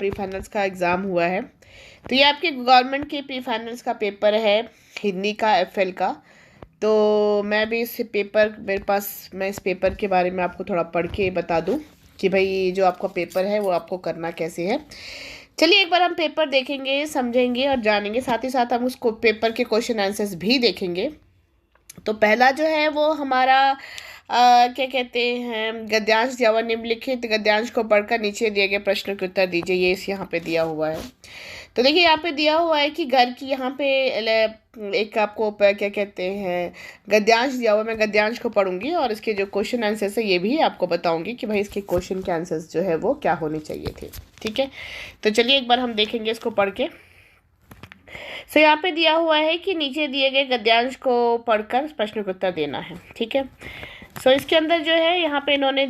Pre finals का exam हुआ है। तो ये आपके गवर्नमेंट के प्री फाइनल्स का पेपर है, हिंदी का, एफएल का। तो मैं भी इस पेपर मेरे पास मैं इस पेपर के बारे में आपको थोड़ा पढ़ के बता दूं कि भाई जो आपका पेपर है वो आपको करना कैसे है। चलिए एक बार हम पेपर देखेंगे, समझेंगे और जानेंगे, साथ ही साथ हम उसको पेपर के क्वेश्चन आंसर्स भी देखेंगे। तो पहला जो है वो हमारा क्या कहते हैं, गद्यांश दिया हुआ, निम्नलिखित गद्यांश को पढ़कर नीचे दिए गए प्रश्नों के उत्तर दीजिए। ये इस यहाँ पे दिया हुआ है। तो देखिए यहाँ पे दिया हुआ है कि घर की, यहाँ पे एक आपको क्या कहते हैं गद्यांश दिया हुआ है। मैं गद्यांश को पढ़ूंगी और इसके जो क्वेश्चन आंसर्स है ये भी आपको बताऊंगी कि भाई इसके क्वेश्चन के आंसर्स जो है वो क्या होने चाहिए थे। ठीक है, तो चलिए एक बार हम देखेंगे इसको पढ़ के। सो यहाँ पे दिया हुआ है कि नीचे दिए गए गद्यांश को पढ़कर प्रश्न का उत्तर देना है। ठीक है, सो इसके अंदर जो है यहाँ पे इन्होंने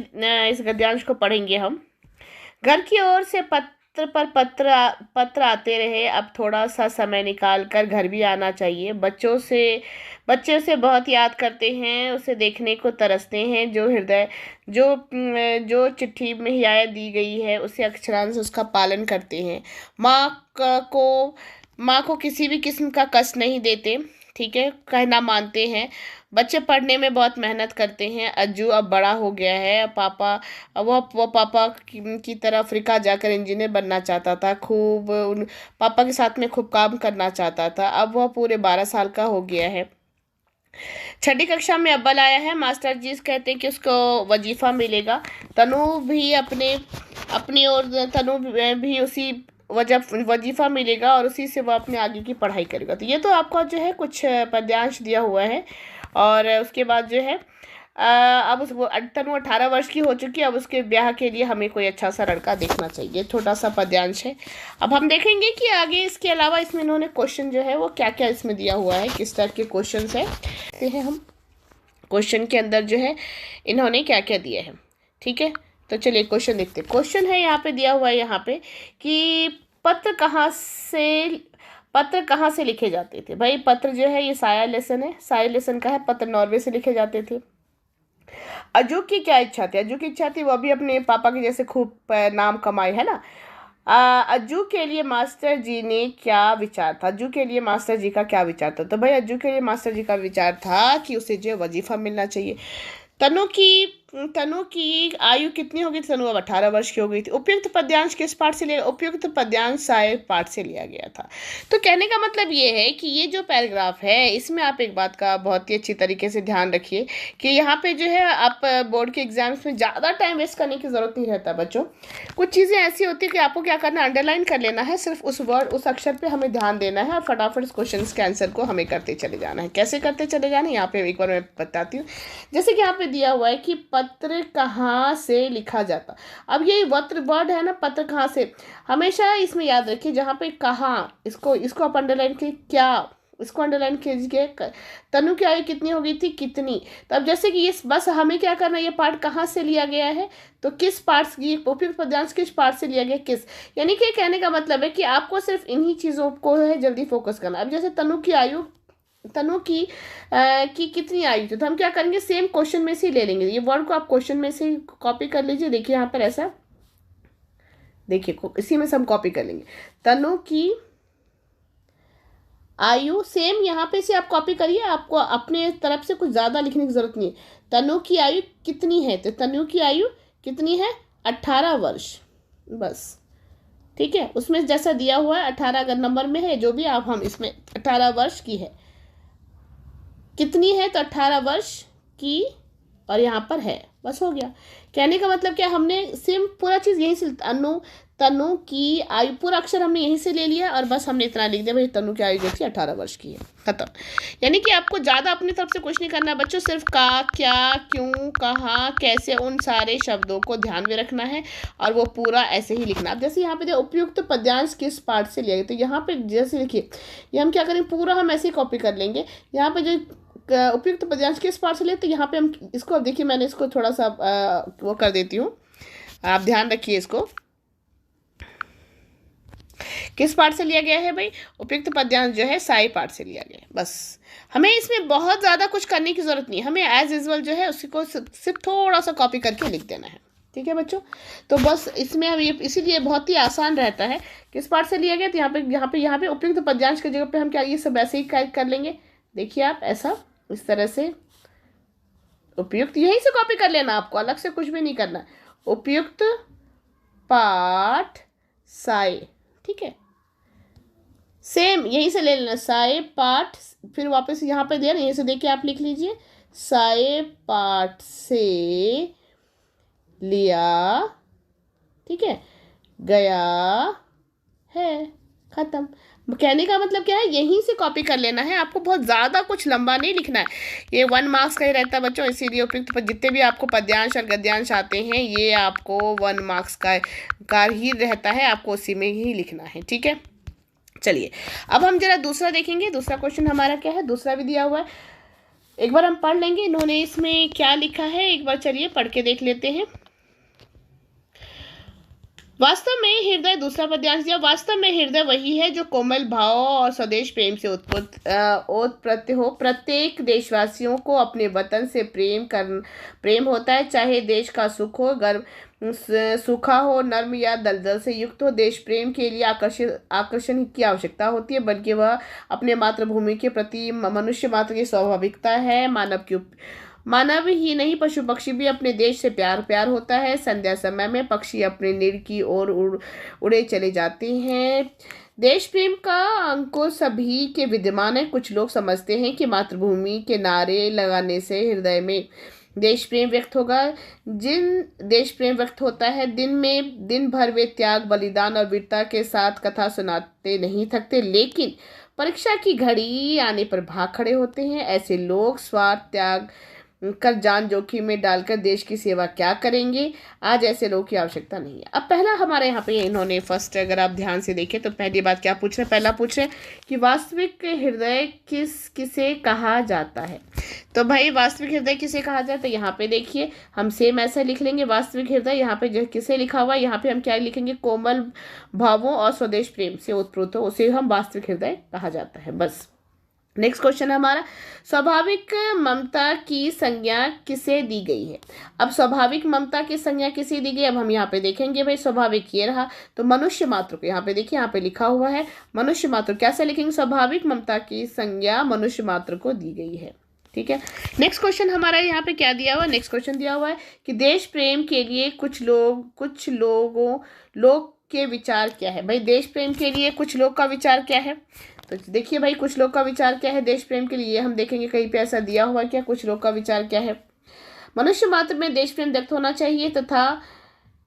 इस गद्यांश को पढ़ेंगे हम। घर की ओर से पत्र पर पत्र आते रहे, अब थोड़ा सा समय निकाल कर घर भी आना चाहिए। बच्चे उसे बहुत याद करते हैं, उसे देखने को तरसते हैं। जो चिट्ठी में हिदायत दी गई है उसे अक्षरांश उसका पालन करते हैं। माँ को किसी भी किस्म का कष्ट नहीं देते, ठीक है, कहना मानते हैं। बच्चे पढ़ने में बहुत मेहनत करते हैं। अज्जू अब बड़ा हो गया है। वो पापा की तरह अफ्रीका जाकर इंजीनियर बनना चाहता था। पापा के साथ में खूब काम करना चाहता था। अब वह पूरे 12 साल का हो गया है। 6ठी कक्षा में अव्वल आया है। मास्टर जी कहते हैं कि उसको वजीफा मिलेगा। तनु भी उसी वजीफा मिलेगा और उसी से वह अपने आगे की पढ़ाई करेगा। तो ये तो आपका जो है कुछ पद्यांश दिया हुआ है। और उसके बाद जो है अब तनु 18 वर्ष की हो चुकी है। अब उसके ब्याह के लिए हमें कोई अच्छा सा लड़का देखना चाहिए। छोटा सा पद्यांश है। अब हम देखेंगे कि आगे इसके अलावा इसमें इन्होंने क्वेश्चन जो है वो क्या क्या इसमें दिया हुआ है, किस टाइप के क्वेश्चन है। हम क्वेश्चन के अंदर जो है इन्होंने क्या क्या दिया है। ठीक है, तो चलिए क्वेश्चन देखते हैं। क्वेश्चन है यहाँ पे दिया हुआ है यहाँ पे कि पत्र कहाँ से लिखे जाते थे। भाई पत्र जो है ये साया लेसन है, साया लेसन का है। पत्र नॉर्वे से लिखे जाते थे। अज्जू की क्या इच्छा थी? अज्जू की इच्छा थी वो भी अपने पापा के जैसे खूब नाम कमाए, है ना। अज्जू के लिए मास्टर जी ने क्या विचार था? अज्जू के लिए मास्टर जी का क्या विचार था? तो भाई अज्जू के लिए मास्टर जी का विचार था कि उसे जो वजीफा मिलना चाहिए। तनु की आयु कितनी होगी? तनु अब 18 वर्ष की हो गई थी। उपयुक्त पद्यांश किस पाठ से लिया? उपयुक्त पद्यांश साय पाठ से लिया गया था। तो कहने का मतलब ये है कि ये जो पैराग्राफ है इसमें आप एक बात का बहुत ही अच्छी तरीके से ध्यान रखिए कि यहाँ पे जो है आप बोर्ड के एग्जाम्स में ज़्यादा टाइम वेस्ट करने की ज़रूरत नहीं रहता बच्चों। कुछ चीज़ें ऐसी होती है कि आपको क्या करना, अंडरलाइन कर लेना है। सिर्फ उस अक्षर पर हमें ध्यान देना है और फटाफट इस क्वेश्चन के आंसर को हमें करते चले जाना है। कैसे करते चले जाना है यहाँ पे एक बार मैं बताती हूँ। जैसे कि यहाँ पे दिया हुआ है कि पत्र कहाँ से लिखा जाता। अब ये वर्ड है ना, पत्र कहाँ से, हमेशा इसमें याद रखिए जहाँ पे कहाँ, इसको आप अंडरलाइन कीजिए। क्या इसको अंडरलाइन कीजिए। तनु की आयु कितनी हो गई थी? कितनी। तो अब जैसे कि ये बस हमें क्या करना है, ये पाठ कहाँ से लिया गया है, तो किस पाठ से, उपयुक्त पद्यांश किस पाठ से लिया गया, किस, यानी कि कहने का मतलब है कि आपको सिर्फ इन्हीं चीज़ों को है जल्दी फोकस करना। अब जैसे तनु की कितनी आयु थी, तो हम क्या करेंगे, सेम क्वेश्चन में से ही ले लेंगे। ये वर्ड को आप क्वेश्चन में से कॉपी कर लीजिए। देखिए यहाँ पर ऐसा, देखिए इसी में से हम कॉपी कर लेंगे। तनु की आयु सेम यहाँ पे से आप कॉपी करिए। आपको अपने तरफ से कुछ ज़्यादा लिखने की जरूरत नहीं है। तनु की आयु कितनी है, तो तनु की आयु कितनी है? 18 वर्ष, बस। ठीक है, उसमें जैसा दिया हुआ है 18 अगर नंबर में है जो भी आप, हम इसमें 18 वर्ष की है। कितनी है? तो 18 वर्ष की, और यहाँ पर है, बस हो गया। कहने का मतलब क्या, हमने सेम पूरा चीज़ यहीं से, तनु की आयु पूरा अक्षर हमने यहीं से ले लिया और बस हमने इतना लिख दिया भाई तनु की आयु जो थी 18 वर्ष की है, खत्म। यानी कि आपको ज़्यादा अपनी तरफ से कुछ नहीं करना बच्चों, सिर्फ का, क्या, क्यों, कहाँ, कैसे, उन सारे शब्दों को ध्यान में रखना है और वो पूरा ऐसे ही लिखना। अब जैसे यहाँ पे उपयुक्त पद्यांश किस पाठ से लिया गया, तो यहाँ पे जैसे लिखिए, ये हम क्या करेंगे, पूरा हम ऐसे ही कॉपी कर लेंगे। यहाँ पे जो उपयुक्त पद्यांश किस पाठ से ले, तो यहाँ पे हम इसको, अब देखिए मैंने इसको थोड़ा सा वो कर देती हूँ, आप ध्यान रखिए इसको। किस पाठ से लिया गया है भाई? उपयुक्त पद्यांश जो है साई पाठ से लिया गया है। बस हमें इसमें बहुत ज़्यादा कुछ करने की ज़रूरत नहीं है। हमें एज यूजुअल जो है उसको सिर्फ थोड़ा सा कॉपी करके लिख देना है। ठीक है बच्चों। तो बस इसमें हम ये इसीलिए बहुत ही आसान रहता है। किस पार्ट से लिया गया, तो यहाँ पे उपयुक्त पद्यांश की जगह पे हम क्या ये सब ऐसे ही कर लेंगे। देखिए आप ऐसा इस तरह से उपयुक्त यहीं से कॉपी कर लेना, आपको अलग से कुछ भी नहीं करना। उपयुक्त पाठ साय, ठीक है, सेम यहीं से ले लेना, साय पाठ, फिर वापस यहाँ पे दिया ना, यहीं से देके आप लिख लीजिए, साय पाठ से लिया, ठीक है, गया है, खत्म। कहने का मतलब क्या है, यहीं से कॉपी कर लेना है, आपको बहुत ज़्यादा कुछ लंबा नहीं लिखना है। ये 1 मार्क्स का ही रहता है बच्चों, इसीलिए उपयुक्त जितने भी आपको पद्यांश और गद्यांश आते हैं ये आपको 1 मार्क्स का ही रहता है, आपको उसी में ही लिखना है, ठीक है। चलिए अब हम जरा दूसरा देखेंगे। दूसरा क्वेश्चन हमारा क्या है, दूसरा भी दिया हुआ है, एक बार हम पढ़ लेंगे इन्होंने इसमें क्या लिखा है, एक बार चलिए पढ़ के देख लेते हैं। वास्तव में हृदय, दूसरा पद्यांश दिया, वास्तव में हृदय वही है जो कोमल भाव और स्वदेश प्रेम से उत्पत्ति हो। प्रत्येक देशवासियों को अपने वतन से प्रेम होता है, चाहे देश का सुख हो, गर्भ सूखा हो, नर्म या दलदल से युक्त हो। देश प्रेम के लिए आकर्षण की आवश्यकता होती है, बल्कि वह अपने मातृभूमि के प्रति मनुष्य मात्र की स्वाभाविकता है। मानव ही नहीं, पशु पक्षी भी अपने देश से प्यार होता है। संध्या समय में पक्षी अपने निर की ओर उड़े चले जाते हैं। देश प्रेम का अंकुर सभी के विद्यमान है। कुछ लोग समझते हैं कि मातृभूमि के नारे लगाने से हृदय में देश प्रेम व्यक्त होगा। देश प्रेम व्यक्त होता है, दिन भर वे त्याग, बलिदान और वीरता के साथ कथा सुनाते नहीं थकते, लेकिन परीक्षा की घड़ी आने पर भाग खड़े होते हैं। ऐसे लोग स्वार्थ त्याग कर जान जोखिम में डालकर देश की सेवा क्या करेंगे। आज ऐसे लोगों की आवश्यकता नहीं है। अब पहला हमारे यहाँ पे इन्होंने फर्स्ट, अगर आप ध्यान से देखें तो पहली बात क्या पूछ रहे हैं, पहला पूछ रहे हैं कि वास्तविक हृदय किसे कहा जाता है। तो भाई वास्तविक हृदय किसे कहा जाता है, यहाँ पे देखिए हम सेम ऐसा लिख लेंगे। वास्तविक हृदय यहाँ पे जो किसे लिखा हुआ है, यहाँ पे हम क्या लिखेंगे, कोमल भावों और स्वदेश प्रेम से उत्प्रोत हो, उसे हम वास्तविक हृदय कहा जाता है। बस नेक्स्ट क्वेश्चन है हमारा, स्वाभाविक ममता की संज्ञा किसे दी गई है। अब स्वाभाविक ममता की संज्ञा किसे दी गई, अब हम यहाँ पे देखेंगे भाई स्वाभाविक ये रहा, तो मनुष्य मात्र को यहाँ पे देखिए, यहाँ पे लिखा हुआ है मनुष्य मात्र, कैसे लिखेंगे, स्वाभाविक ममता की संज्ञा मनुष्य मात्र को दी गई है, ठीक है। नेक्स्ट क्वेश्चन हमारा यहाँ पे क्या दिया हुआ है, नेक्स्ट क्वेश्चन दिया हुआ है कि देश प्रेम के लिए कुछ लोग के विचार क्या है। भाई देश प्रेम के लिए कुछ लोग का विचार क्या है, तो देखिए भाई कुछ लोग का विचार क्या है देश प्रेम के लिए, हम देखेंगे कहीं पे ऐसा दिया हुआ क्या, कुछ लोग का विचार क्या है। मनुष्य मात्र में देश प्रेम व्यक्त होना चाहिए तथा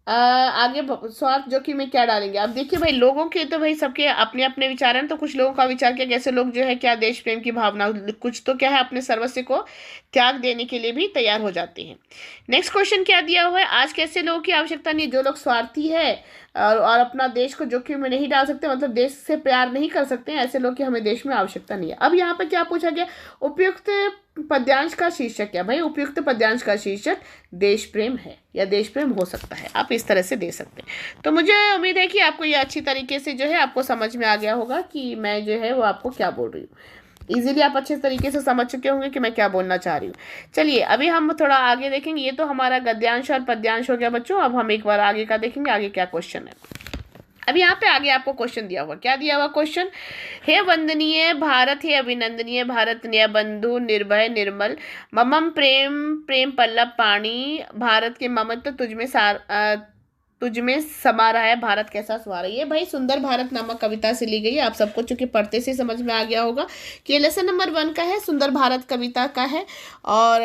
आगे स्वार्थ जोखिम में क्या डालेंगे। अब देखिए भाई लोगों के तो भाई सबके अपने अपने विचार हैं, तो कुछ लोगों का विचार क्या, कैसे लोग जो है क्या देश प्रेम की भावना, कुछ तो क्या है अपने सर्वस्व को त्याग देने के लिए भी तैयार हो जाते हैं। नेक्स्ट क्वेश्चन क्या दिया हुआ है, आज कैसे लोगों की आवश्यकता नहीं, जो लोग स्वार्थी है और अपना देश को जोखिम में नहीं डाल सकते, मतलब देश से प्यार नहीं कर सकते हैं, ऐसे लोग की हमें देश में आवश्यकता नहीं है। अब यहाँ पर क्या पूछा गया, उपयुक्त पद्यांश का शीर्षक क्या। भाई उपयुक्त पद्यांश का शीर्षक देश प्रेम है या देश प्रेम हो सकता है, आप इस तरह से दे सकते हैं। तो मुझे उम्मीद है कि आपको ये अच्छी तरीके से जो है आपको समझ में आ गया होगा कि मैं जो है वो आपको क्या बोल रही हूँ। इजीली आप अच्छे तरीके से समझ चुके होंगे कि मैं क्या बोलना चाह रही हूँ। चलिए अभी हम थोड़ा आगे देखेंगे, ये तो हमारा गद्यांश और पद्यांश हो गया बच्चों। अब हम एक बार आगे का देखेंगे, आगे क्या क्वेश्चन है। अब यहाँ पे आगे आपको क्वेश्चन दिया हुआ, क्या दिया हुआ क्वेश्चन, हे वंदनीय भारत, हे अभिनंदनीय भारत, न्याय बंधु निर्भय निर्मल, ममम प्रेम पल्लव पाणी, भारत के ममत्व तुझ में समा रहा है, भारत कैसा समा रही है। भाई सुंदर भारत नामक कविता से ली गई है। आप सबको चूंकि पढ़ते से समझ में आ गया होगा कि लेसन नंबर 1 का है, सुंदर भारत कविता का है। और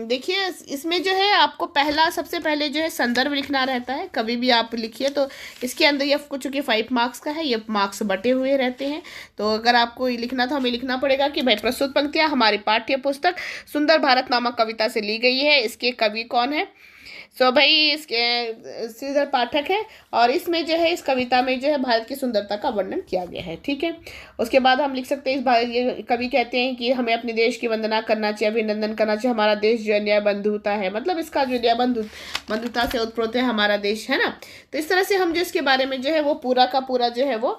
देखिए इसमें जो है आपको सबसे पहले जो है संदर्भ लिखना रहता है। कभी भी आप लिखिए तो इसके अंदर ये आपको चूंकि 5 मार्क्स का है, ये मार्क्स बटे हुए रहते हैं। तो अगर आपको लिखना था, हमें लिखना पड़ेगा कि भाई प्रस्तुत पंक्तियाँ हमारी पाठ्य पुस्तक सुंदर भारत नामक कविता से ली गई है, इसके कवि कौन है। सो भाई इसके श्रीधर पाठक है, और इसमें जो है इस कविता में जो है भारत की सुंदरता का वर्णन किया गया है, ठीक है। उसके बाद हम लिख सकते हैं ये कवि कहते हैं कि हमें अपने देश की वंदना करना चाहिए, अभिनंदन करना चाहिए। हमारा देश जो न्याय बंधुता है, मतलब इसका जो न्याय बंधुता से उत्प्रोत है हमारा देश, है ना। तो इस तरह से हम जो इसके बारे में जो है वो पूरा का पूरा जो है वो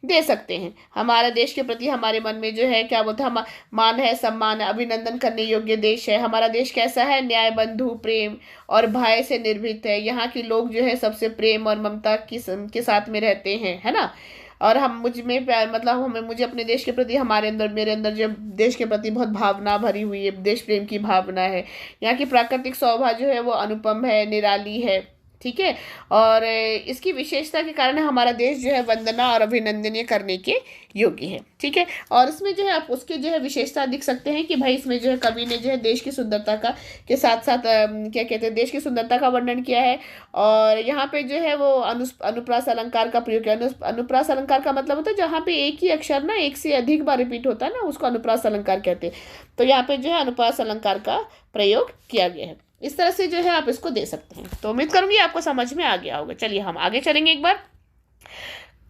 दे सकते हैं। हमारे देश के प्रति हमारे मन में जो है क्या बोलते हैं, हम मान है, सम्मान है, अभिनंदन करने योग्य देश है। हमारा देश कैसा है, न्याय, बंधु, प्रेम और भय से निर्भीत है। यहाँ के लोग जो है सबसे प्रेम और ममता के साथ में रहते हैं, है ना। और हम मुझ में प्यार, मतलब हमें, मुझे अपने देश के प्रति, हमारे अंदर, मेरे अंदर जो देश के प्रति बहुत भावना भरी हुई है, देश प्रेम की भावना है। यहाँ की प्राकृतिक शोभा जो है वो अनुपम है, निराली है, ठीक है। और इसकी विशेषता के कारण हमारा देश जो है वंदना और अभिनंदनीय करने के योग्य है, ठीक है। और इसमें जो है आप उसके जो है विशेषता दिख सकते हैं कि भाई इसमें जो है कवि ने जो है देश की सुंदरता का के साथ साथ क्या कहते हैं, देश की सुंदरता का वर्णन किया है। और यहाँ पे जो है वो अनुप्रास अलंकार का प्रयोग किया। अनुप्रास अलंकार का मतलब होता है जहाँ पे एक ही अक्षर ना एक से अधिक बार रिपीट होता है ना, उसको अनुप्रास अलंकार कहते हैं। तो यहाँ पे जो है अनुप्रास अलंकार का प्रयोग किया गया है। इस तरह से जो है आप इसको दे सकते हैं। तो उम्मीद करूंगी आपको समझ में आ गया होगा। चलिए हम आगे चलेंगे एक बार।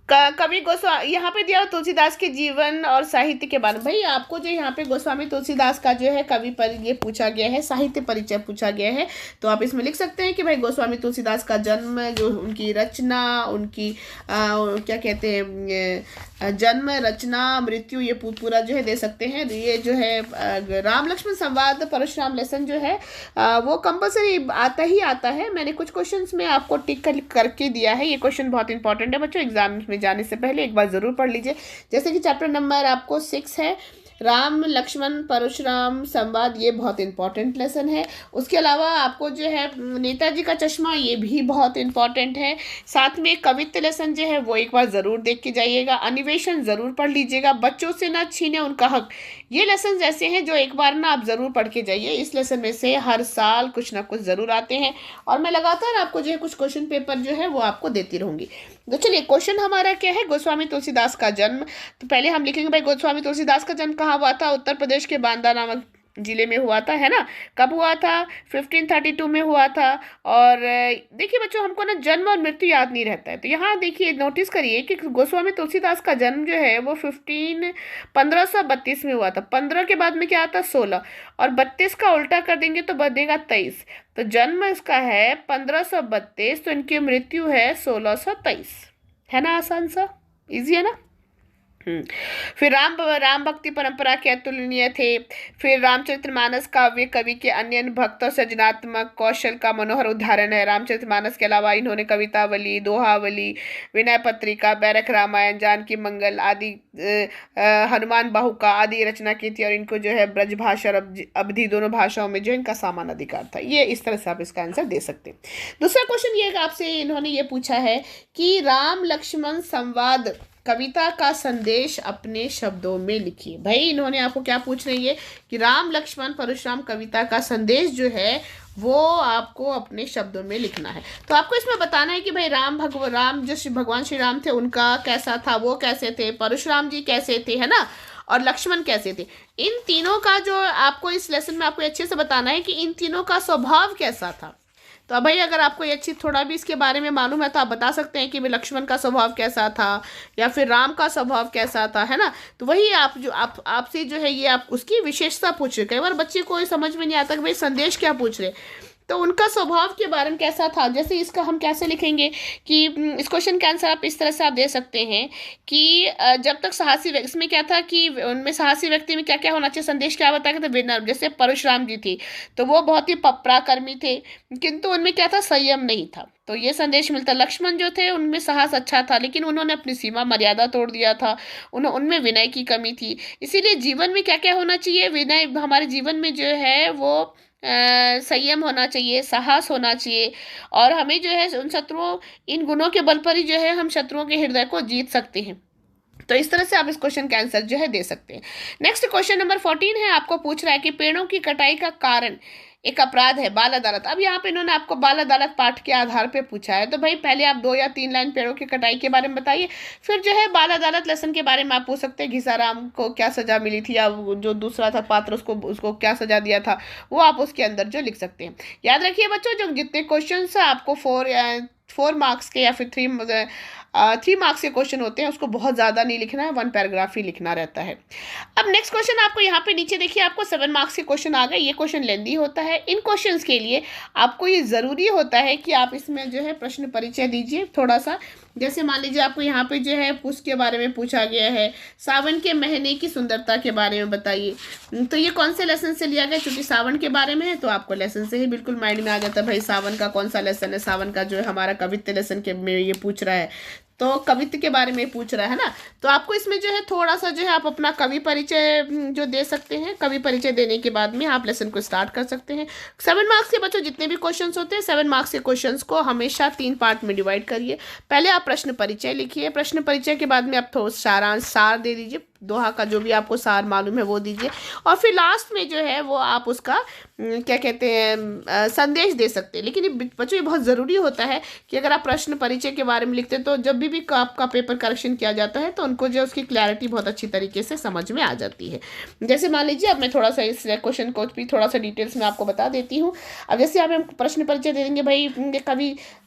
कवि गोस्वामी यहाँ पे दिया तुलसीदास के जीवन और साहित्य के बारे में। भाई आपको जो यहाँ पे गोस्वामी तुलसीदास का जो है कवि पर ये पूछा गया है, साहित्य परिचय पूछा गया है। तो आप इसमें लिख सकते हैं कि भाई गोस्वामी तुलसीदास का जन्म, जो उनकी रचना, उनकी क्या कहते हैं, जन्म, रचना, मृत्यु, ये पूरा जो है दे सकते हैं। ये जो है राम लक्ष्मण संवाद परशुराम लेसन जो है वो कंपलसरी आता ही आता है। मैंने कुछ क्वेश्चंस में आपको टिक करके दिया है। ये क्वेश्चन बहुत इंपॉर्टेंट है बच्चों, एग्जाम में जाने से पहले एक बार जरूर पढ़ लीजिए। जैसे कि चैप्टर नंबर आपको 6 है, राम लक्ष्मण परशुराम संवाद, ये बहुत इंपॉर्टेंट लेसन है। उसके अलावा आपको जो है नेताजी का चश्मा, ये भी बहुत इंपॉर्टेंट है। साथ में कवित्व लेसन जो है वो एक बार ज़रूर देख के जाइएगा। अन्वेषण ज़रूर पढ़ लीजिएगा। बच्चों से ना छीने उनका हक, ये लेसन ऐसे हैं जो एक बार ना आप ज़रूर पढ़ के जाइए। इस लेसन में से हर साल कुछ ना कुछ ज़रूर आते हैं और मैं लगातार आपको जो है कुछ क्वेश्चन पेपर जो है वो आपको देती रहूँगी। तो चलिए क्वेश्चन हमारा क्या है, गोस्वामी तुलसीदास का जन्म। तो पहले हम लिखेंगे भाई गोस्वामी तुलसीदास का जन्म कहाँ हुआ था, उत्तर प्रदेश के बांदा नामक जिले में हुआ था, है ना। कब हुआ था, 1532 में हुआ था। और देखिए बच्चों, हमको ना जन्म और मृत्यु याद नहीं रहता है। तो यहाँ देखिए नोटिस करिए कि गोस्वामी तुलसीदास का जन्म जो है वो 1532 में हुआ था। 15 के बाद में क्या आता, 16, और 32 का उल्टा कर देंगे तो बनेगा 23। तो जन्म इसका है 1532, तो इनकी मृत्यु है 1623, है ना। आसान सा, इजी है ना। फिर राम भक्ति परंपरा के अतुलनीय थे। फिर रामचरितमानस काव्य कवि के अन्य भक्त और सृजनात्मक कौशल का मनोहर उदाहरण है। रामचरितमानस के अलावा इन्होंने कवितावली, दोहावली, विनय पत्रिका, बैरक रामायण, जानकी मंगल आदि, हनुमान बाहुका आदि रचना की थी। और इनको जो है ब्रजभाषा और अवधी दोनों भाषाओं में जो इनका समान अधिकार था। ये इस तरह से आप इसका आंसर दे सकते हैं। दूसरा क्वेश्चन ये आपसे इन्होंने ये पूछा है कि राम लक्ष्मण संवाद कविता का संदेश अपने शब्दों में लिखिए। भाई इन्होंने आपको क्या पूछ रही है कि राम लक्ष्मण परशुराम कविता का संदेश जो है वो आपको अपने शब्दों में लिखना है। तो आपको इसमें बताना है कि भाई राम जो भगवान श्री राम थे उनका कैसा था, वो कैसे थे, परशुराम जी कैसे थे, है ना, और लक्ष्मण कैसे थे। इन तीनों का जो आपको इस लेसन में आपको अच्छे से बताना है कि इन तीनों का स्वभाव कैसा था। तो भाई अगर आपको ये अच्छी थोड़ा भी इसके बारे में मालूम है तो आप बता सकते हैं कि भाई लक्ष्मण का स्वभाव कैसा था या फिर राम का स्वभाव कैसा था, है ना। तो वही आपसे जो है ये आप उसकी विशेषता पूछ रहे। कई बार बच्चे को समझ में नहीं आता कि भाई संदेश क्या पूछ रहे, तो उनका स्वभाव के बारे में कैसा था। जैसे इसका हम कैसे लिखेंगे कि इस क्वेश्चन का आंसर आप इस तरह से आप दे सकते हैं कि जब तक साहसी, इसमें क्या था कि उनमें साहसी व्यक्ति में क्या क्या होना चाहिए, संदेश क्या बताया था, विनम्र। जैसे परशुराम जी थी तो वो बहुत ही पराक्रमी थे, किंतु उनमें क्या था, संयम नहीं था। तो ये संदेश मिलता। लक्ष्मण जो थे उनमें साहस अच्छा था लेकिन उन्होंने अपनी सीमा मर्यादा तोड़ दिया था, उनमें विनय की कमी थी। इसीलिए जीवन में क्या क्या होना चाहिए, विनय, हमारे जीवन में जो है वो संयम होना चाहिए, साहस होना चाहिए। और हमें जो है उन शत्रुओं, इन गुणों के बल पर ही जो है हम शत्रुओं के हृदय को जीत सकते हैं। तो इस तरह से आप इस क्वेश्चन का आंसर जो है दे सकते हैं। नेक्स्ट क्वेश्चन नंबर 14 है, आपको पूछ रहा है कि पेड़ों की कटाई का कारण एक अपराध है, बाल अदालत। अब यहाँ पे इन्होंने आपको बाल अदालत पाठ के आधार पे पूछा है। तो भाई पहले आप 2 या 3 लाइन पेड़ों की कटाई के बारे में बताइए, फिर जो है बाल अदालत लेसन के बारे में आप पूछ सकते हैं। घिसाराम को क्या सजा मिली थी या जो दूसरा था पात्र उसको क्या सजा दिया था, वो आप उसके अंदर जो लिख सकते हैं। याद रखिए बच्चों, जो जितने क्वेश्चन आपको 4 मार्क्स के या फिर 3 मार्क्स के क्वेश्चन होते हैं उसको बहुत ज़्यादा नहीं लिखना है, 1 पैराग्राफ ही लिखना रहता है। अब नेक्स्ट क्वेश्चन आपको यहाँ पे नीचे देखिए, आपको 7 मार्क्स के क्वेश्चन आ गए। ये क्वेश्चन लेंदी होता है। इन क्वेश्चंस के लिए आपको ये ज़रूरी होता है कि आप इसमें जो है प्रश्न परिचय दीजिए थोड़ा सा, जैसे मान लीजिए आपको यहाँ पे जो है उसके बारे में पूछा गया है, सावन के महीने की सुंदरता के बारे में बताइए। तो ये कौन से लेसन से लिया गया, क्योंकि सावन के बारे में है तो आपको लेसन से ही बिल्कुल माइंड में आ जाता है भाई सावन का कौन सा लेसन है। सावन का जो है हमारा कवित्व लेसन के में ये पूछ रहा है, तो कवित्व के बारे में पूछ रहा है ना। तो आपको इसमें जो है थोड़ा सा जो है आप अपना कवि परिचय जो दे सकते हैं। कवि परिचय देने के बाद में आप लेसन को स्टार्ट कर सकते हैं। 7 मार्क्स के बच्चों जितने भी क्वेश्चंस होते हैं 7 मार्क्स के क्वेश्चंस को हमेशा 3 पार्ट में डिवाइड करिए। पहले आप प्रश्न परिचय लिखिए, प्रश्न परिचय के बाद में आप थोड़ा सारांश सार दे दीजिए, दोहा का जो भी आपको सार मालूम है वो दीजिए, और फिर लास्ट में जो है वो आप उसका क्या कहते हैं संदेश दे सकते हैं। लेकिन ये बच्चों ये बहुत ज़रूरी होता है कि अगर आप प्रश्न परिचय के बारे में लिखते हैं तो जब भी आपका पेपर करेक्शन किया जाता है तो उनको जो उसकी क्लैरिटी बहुत अच्छी तरीके से समझ में आ जाती है। जैसे मान लीजिए अब मैं थोड़ा सा इस क्वेश्चन को भी थोड़ा सा डिटेल्स में आपको बता देती हूँ। अब जैसे आप हम प्रश्न परिचय दे देंगे भाई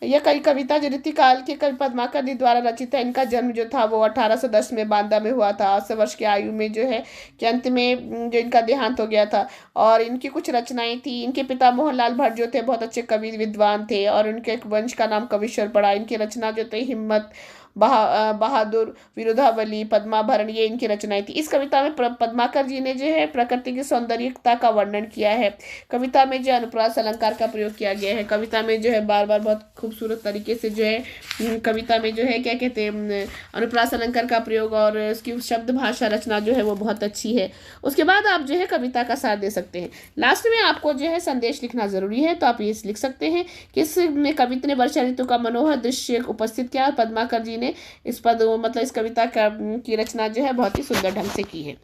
ये कविता जो रीतिकाल के कवि पद्माकर जी द्वारा रचित है। इनका जन्म जो था वो 1810 में बांदा में हुआ था। 80 वर्ष की आयु में जो है कि अंत में जो इनका देहांत हो गया था। और इनकी कुछ रचनाएं थी। इनके पिता मोहनलाल भट्ट जो थे बहुत अच्छे कवि विद्वान थे और उनके एक वंश का नाम कविश्वर पड़ा। इनकी रचना जो थे हिम्मत, बहादुर, विरोधावली, पद्माभरण, ये इनकी रचनाएं थी। इस कविता में पद्माकर जी ने जो है प्रकृति की सौंदर्यता का वर्णन किया है। कविता में जो अनुप्रास अलंकार का प्रयोग किया गया है। कविता में जो है बार बार बहुत खूबसूरत तरीके से जो है कविता में जो है क्या कहते हैं अनुप्रास अलंकार का प्रयोग और उसकी शब्द भाषा रचना जो है वो बहुत अच्छी है। उसके बाद आप जो है कविता का सार दे सकते हैं। लास्ट में आपको जो है संदेश लिखना जरूरी है, तो आप ये लिख सकते हैं कि इसमें कविता ने वर्षा ऋतु का मनोहर दृश्य उपस्थित किया। पद्माकर जी ने इस इस कविता की रचना जो है बहुत ही सुंदर ढंग से की है।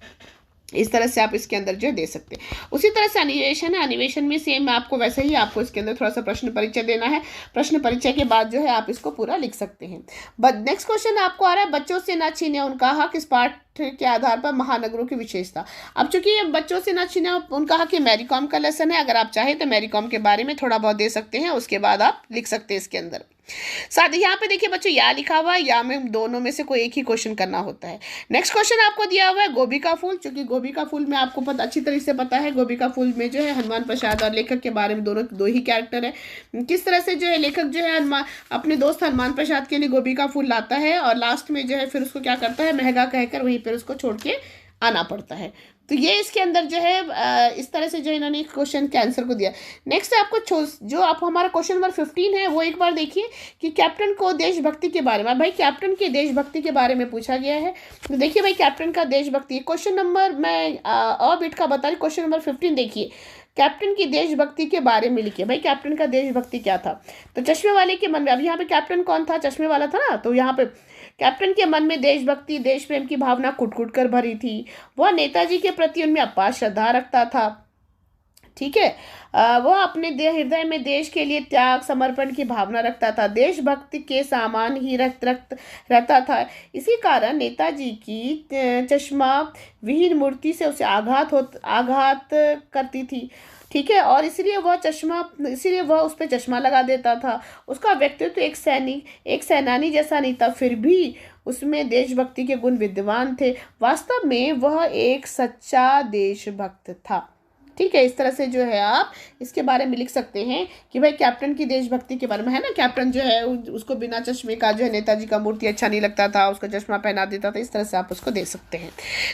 इस तरह से आप इसके अंदर जो दे सकते हैं। उसी तरह से अन्वेषण है। अन्वेषण में सेम आपको वैसे ही आपको इसके अंदर थोड़ा सा प्रश्न परिचय देना है। प्रश्न परिचय के बाद जो है आप इसको पूरा लिख सकते हैं। नेक्स्ट क्वेश्चन आपको आ रहा है, बच्चों से ना छीने उनका हक, इस पाठ के आधार पर महानगरों की विशेषता। अब चूंकि ये बच्चों से ना छीने उनका हक, ये मैरी कॉम का लेसन है। अगर आप चाहें तो मैरी कॉम के बारे में थोड़ा बहुत दे सकते हैं, उसके बाद आप लिख सकते हैं इसके अंदर। साथ ही यहाँ पे देखिए बच्चों या लिखा हुआ है, या में दोनों में से कोई एक ही क्वेश्चन करना होता है। नेक्स्ट क्वेश्चन आपको दिया हुआ है गोभी का फूल। क्योंकि गोभी का फूल में आपको अच्छी तरीके से पता है, गोभी का फूल में जो है हनुमान प्रसाद और लेखक के बारे में दो ही कैरेक्टर है। किस तरह से जो है लेखक जो है अपने दोस्त हनुमान प्रसाद के लिए गोभी का फूल लाता है और लास्ट में जो है फिर उसको क्या करता है, महंगा कहकर वहीं पर उसको छोड़ के आना पड़ता है। तो ये इसके अंदर जो है इस तरह से जो इन्होंने क्वेश्चन के आंसर को दिया। नेक्स्ट आपको जो आप हमारा क्वेश्चन नंबर 15 है वो एक बार देखिए कि कैप्टन को देशभक्ति के बारे में, भाई कैप्टन की देशभक्ति के बारे में पूछा गया है। तो देखिए भाई कैप्टन का देशभक्ति क्वेश्चन नंबर मैं बिट का बता रही, क्वेश्चन नंबर 15 देखिए, कैप्टन की देशभक्ति के बारे में लिखिए। भाई कैप्टन का देशभक्ति क्या था, तो चश्मे वाले के मन में, अब यहाँ पे कैप्टन कौन था, चश्मे वाला था ना, तो यहाँ पे कैप्टन के मन में देशभक्ति देश प्रेम की भावना कुट-कुट कर भरी थी। वह नेताजी के प्रति उनमें अपार श्रद्धा रखता था। ठीक है, वह अपने हृदय में देश के लिए त्याग समर्पण की भावना रखता था। देशभक्ति के सामान ही रहता था। इसी कारण नेताजी की चश्मा विहीन मूर्ति से उसे आघात करती थी। ठीक है, और इसीलिए वह उस पर चश्मा लगा देता था। उसका व्यक्तित्व एक सेनानी जैसा नहीं था, फिर भी उसमें देशभक्ति के गुण विद्यमान थे। वास्तव में वह एक सच्चा देशभक्त था। ठीक है, इस तरह से जो है आप इसके बारे में लिख सकते हैं कि भाई कैप्टन की देशभक्ति के बारे में है ना। कैप्टन जो है उसको बिना चश्मे का जो है नेताजी का मूर्ति अच्छा नहीं लगता था, उसका चश्मा पहना देता था। इस तरह से आप उसको दे सकते हैं।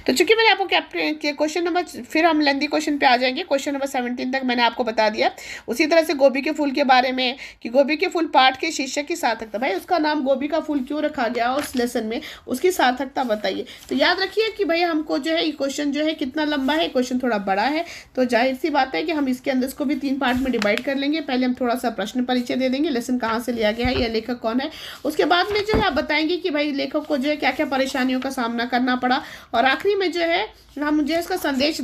तो चूंकि मैंने आपको कैप्टन के क्वेश्चन नंबर, फिर हम लेंदी क्वेश्चन पे आ जाएंगे। क्वेश्चन नंबर 17 तक मैंने आपको बता दिया। उसी तरह से गोभी के फूल के बारे में कि गोभी के फूल पाठ के शीर्षक की सार्थकता, भाई उसका नाम गोभी का फूल क्यों रखा गया उस लेसन में, उसकी सार्थकता बताइए। तो याद रखिए कि भाई हमको जो है ये क्वेश्चन जो है कितना लंबा है, क्वेश्चन थोड़ा बड़ा है, तो जाहिर सी बात है कि हम इसके अंदर इसको भी 3 पार्ट में डिवाइड कर लेंगे। पहले हम थोड़ा सा प्रश्न परिचय दे देंगे, लेसन कहाँ से लिया गया है या लेखक कौन है। उसके बाद में जो है आप बताएंगे कि भाई लेखक को जो है क्या क्या परेशानियों का सामना करना पड़ा, और आखिरी में जो है हम मुझे इसका संदेश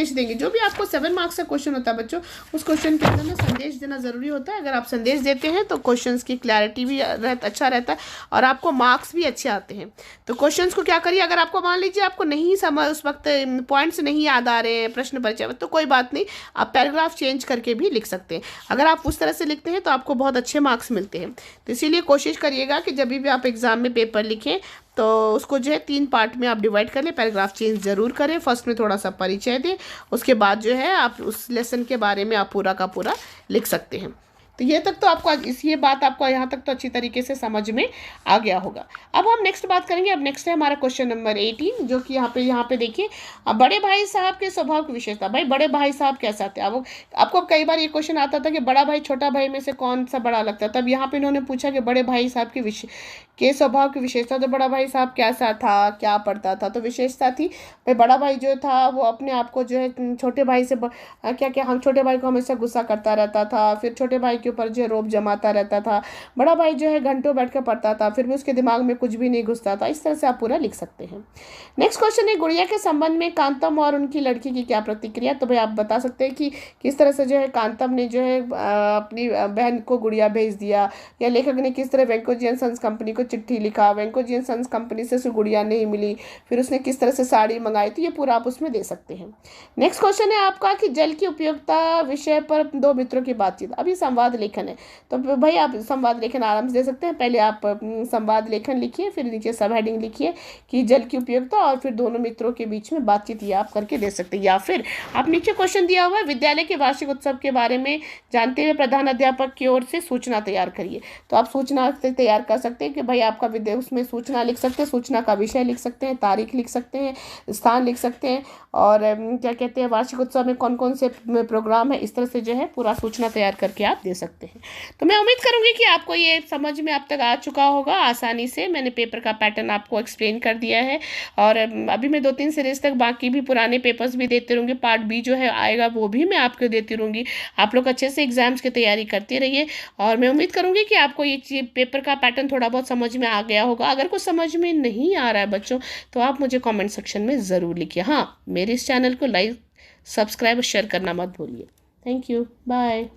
देंगे। जो भी आपको 7 मार्क्स का क्वेश्चन होता है बच्चों, उस क्वेश्चन के अंदर ना संदेश देना जरूरी होता है। अगर आप संदेश देते हैं तो क्वेश्चंस की क्लैरिटी भी अच्छा रहता है और आपको मार्क्स भी अच्छे आते हैं। तो क्वेश्चंस को क्या करिए, अगर आपको मान लीजिए आपको नहीं समझ उस वक्त पॉइंट्स नहीं याद आ रहे हैं प्रश्न परिचय, तो कोई बात नहीं, आप पैराग्राफ चेंज करके भी लिख सकते हैं। अगर आप उस तरह से लिखते हैं तो आपको बहुत अच्छे मार्क्स मिलते हैं। तो इसीलिए कोशिश करिएगा कि जब भी आप एग्जाम में पेपर लिखें तो उसको जो है 3 पार्ट में आप डिवाइड कर लें। पैराग्राफ चेंज ज़रूर करें, फर्स्ट में थोड़ा सा परिचय दें, उसके बाद जो है आप उस लेसन के बारे में आप पूरा का पूरा लिख सकते हैं। तो ये तक तो आपको ये बात आपको यहाँ तक तो अच्छी तरीके से समझ में आ गया होगा। अब हम नेक्स्ट बात करेंगे। अब नेक्स्ट है हमारा क्वेश्चन नंबर 18, जो कि यहाँ पे देखिए, अब बड़े भाई साहब के स्वभाव की विशेषता। भाई बड़े भाई साहब कैसा थे? अब आपको कई बार ये क्वेश्चन आता था कि बड़ा भाई छोटा भाई में से कौन सा बड़ा लगता है, तब यहाँ पे इन्होंने पूछा कि बड़े भाई साहब के स्वभाव की विशेषता। तो बड़ा भाई साहब कैसा था, क्या पढ़ता था? तो विशेषता थी भाई बड़ा भाई जो था वो अपने आप को जो है छोटे भाई से क्या क्या हम छोटे भाई को हमेशा गुस्सा करता रहता था, फिर छोटे भाई के ऊपर जो है रोब जमाता रहता था। बड़ा भाई जो है घंटों बैठ कर पढ़ता था, फिर भी उसके दिमाग में कुछ भी नहीं घुसता था। इस तरह से आप पूरा लिख सकते हैं। नेक्स्ट क्वेश्चन है, गुड़िया के संबंध में कांतम और उनकी लड़की की क्या प्रतिक्रिया। तो भाई आप बता सकते हैं कि किस तरह से जो है कांतम ने जो है अपनी बहन को गुड़िया भेज दिया, या लेखक ने किस तरह वेंकोजियन सन्स कंपनी को चिट्ठी लिखा, वेंकोजियन सन्स कंपनी से उसे गुड़िया नहीं मिली, फिर उसने किस तरह से साड़ी मंगाई। तो ये पूरा आप उसमें दे सकते हैं। नेक्स्ट क्वेश्चन है आपका कि जल की उपयोगिता विषय पर दो मित्रों की बातचीत। अभी संवाद लेखन है, तो भाई आप संवाद लेखन आराम से दे सकते हैं। पहले आप संवाद लेखन लिखिए, फिर नीचे सब हेडिंग लिखिए कि जल की उपयोगिता, और फिर दोनों मित्रों के बीच में बातचीत, ये आप करके दे सकते हैं। या फिर आप नीचे क्वेश्चन दिया हुआ है, विद्यालय के वार्षिक उत्सव के बारे में जानते हुए प्रधान अध्यापक की ओर से सूचना तैयार करिए। तो आप सूचना तैयार कर सकते हैं कि भाई आपका उसमें सूचना लिख सकते हैं, सूचना का विषय लिख सकते हैं, तारीख लिख सकते हैं, स्थान लिख सकते हैं, और क्या कहते हैं वार्षिक उत्सव में कौन कौन से प्रोग्राम है। इस तरह से जो है पूरा सूचना तैयार करके आप दे सकते हैं। तो मैं उम्मीद करूंगी कि आपको ये समझ में अब तक आ चुका होगा आसानी से। मैंने पेपर का पैटर्न आपको एक्सप्लेन कर दिया है, और अभी मैं 2-3 सीरीज तक बाकी भी पुराने पेपर्स भी देते रहूँगी। पार्ट बी जो है आएगा वो भी मैं आपको देती रहूँगी। आप लोग अच्छे से एग्जाम्स की तैयारी करते रहिए, और मैं उम्मीद करूँगी कि आपको ये पेपर का पैटर्न थोड़ा बहुत समझ में आ गया होगा। अगर कुछ समझ में नहीं आ रहा है बच्चों, तो आप मुझे कमेंट सेक्शन में ज़रूर लिखिए। हाँ, मेरे इस चैनल को लाइक, सब्सक्राइब और शेयर करना मत भूलिए। Thank you, bye.